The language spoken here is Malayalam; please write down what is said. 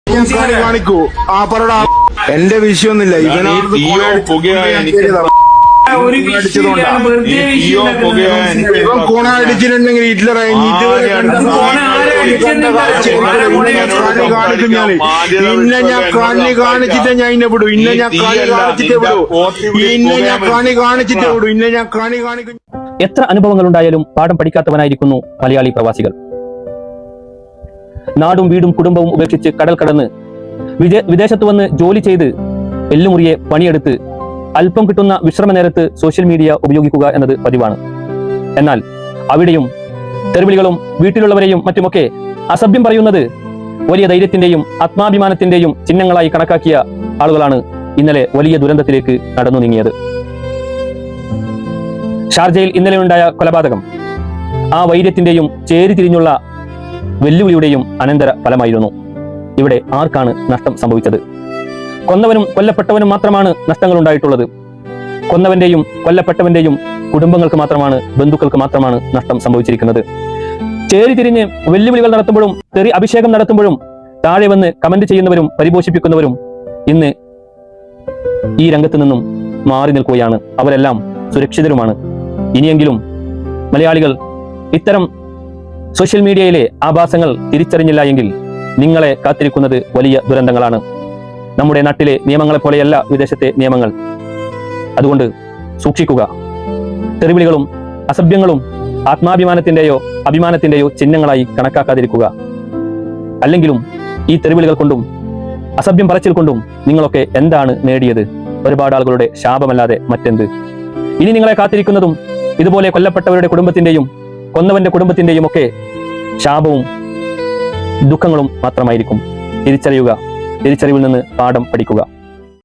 കാണിക്കൂ ആ പറടാ. എന്റെ വിഷയൊന്നുമില്ല. ഇവൻ കോണ അടിച്ചിട്ടുണ്ടെങ്കിൽ ഹിറ്റ്ലർ കാണിക്കും ഞാൻ. ഇന്നെ ഞാൻ കണ്ണി കാണിച്ചിട്ടേ ഞാൻ ഇന്നെ വിടൂ. ഇന്നെ ഞാൻ കണി കാണിച്ചിട്ടേ വിടൂ. ഇന്നെ ഞാൻ കണി കാണിച്ചിട്ടേ വിടൂ. ഇന്നെ ഞാൻ കണി കാണിക്കും. എത്ര അനുഭവങ്ങൾ ഉണ്ടായാലും പാഠം പഠിക്കാത്തവനായിരിക്കുന്നു മലയാളി പ്രവാസികൾ. നാടും വീടും കുടുംബവും ഉപേക്ഷിച്ച് കടൽ കടന്ന് വിദേശത്ത് വന്ന് ജോലി ചെയ്ത് എല്ലുമുറിയെ പണിയെടുത്ത് അല്പം കിട്ടുന്ന വിശ്രമ നേരത്ത് സോഷ്യൽ മീഡിയ ഉപയോഗിക്കുക എന്നത് പതിവാണ്. എന്നാൽ അവിടെയും തെരുവിളികളും വീട്ടിലുള്ളവരെയും മറ്റുമൊക്കെ അസഭ്യം പറയുന്നത് വലിയ ധൈര്യത്തിന്റെയും ആത്മാഭിമാനത്തിന്റെയും ചിഹ്നങ്ങളായി കണക്കാക്കിയ ആളുകളാണ് ഇന്നലെ വലിയ ദുരന്തത്തിലേക്ക് നടന്നു നീങ്ങിയത്. ഷാർജയിൽ ഇന്നലെയുണ്ടായ കൊലപാതകം ആ വൈര്യത്തിന്റെയും ചേരിതിരിഞ്ഞുള്ള വെല്ലുവിളിയുടെയും അനന്തര ഫലമായിരുന്നു. ഇവിടെ ആർക്കാണ് നഷ്ടം സംഭവിച്ചത്? കൊന്നവനും കൊല്ലപ്പെട്ടവനും മാത്രമാണ് നഷ്ടങ്ങൾ ഉണ്ടായിട്ടുള്ളത്. കൊന്നവന്റെയും കൊല്ലപ്പെട്ടവന്റെയും കുടുംബങ്ങൾക്ക് മാത്രമാണ്, ബന്ധുക്കൾക്ക് മാത്രമാണ് നഷ്ടം സംഭവിച്ചിരിക്കുന്നത്. ചേരിതിരിഞ്ഞ് വെല്ലുവിളികൾ നടത്തുമ്പോഴും തെറി അഭിഷേകം നടത്തുമ്പോഴും താഴെ വന്ന് കമന്റ് ചെയ്യുന്നവരും പരിപോഷിപ്പിക്കുന്നവരും ഇന്ന് ഈ രംഗത്ത് നിന്നും മാറി നിൽക്കുകയാണ്. അവരെല്ലാം സുരക്ഷിതരുമാണ്. ഇനിയെങ്കിലും മലയാളികൾ ഇത്തരം സോഷ്യൽ മീഡിയയിലെ ആഭാസങ്ങൾ തിരിച്ചറിഞ്ഞില്ല എങ്കിൽ നിങ്ങളെ കാത്തിരിക്കുന്നത് വലിയ ദുരന്തങ്ങളാണ്. നമ്മുടെ നാട്ടിലെ നിയമങ്ങളെ പോലെയല്ല വിദേശത്തെ നിയമങ്ങൾ. അതുകൊണ്ട് സൂക്ഷിക്കുക. തെറിവിളികളും അസഭ്യങ്ങളും ആത്മാഭിമാനത്തിന്റെയോ അഭിമാനത്തിന്റെയോ ചിഹ്നങ്ങളായി കണക്കാക്കാതിരിക്കുക. അല്ലെങ്കിലും ഈ തെറിവിളികൾ കൊണ്ടും അസഭ്യം പറച്ചിൽ കൊണ്ടും നിങ്ങളൊക്കെ എന്താണ് നേടിയത്? ഒരുപാട് ആളുകളുടെ ശാപമല്ലാതെ മറ്റെന്ത്? ഇനി നിങ്ങളെ കാത്തിരിക്കുന്നതും ഇതുപോലെ കൊല്ലപ്പെട്ടവരുടെ കുടുംബത്തിന്റെയും കൊന്നവന്റെ കുടുംബത്തിന്റെയും ഒക്കെ ശാപവും ദുഃഖങ്ങളും മാത്രമായിരിക്കും. തിരിച്ചറിയുക. തിരിച്ചറിവിൽ നിന്ന് പാഠം പഠിക്കുക.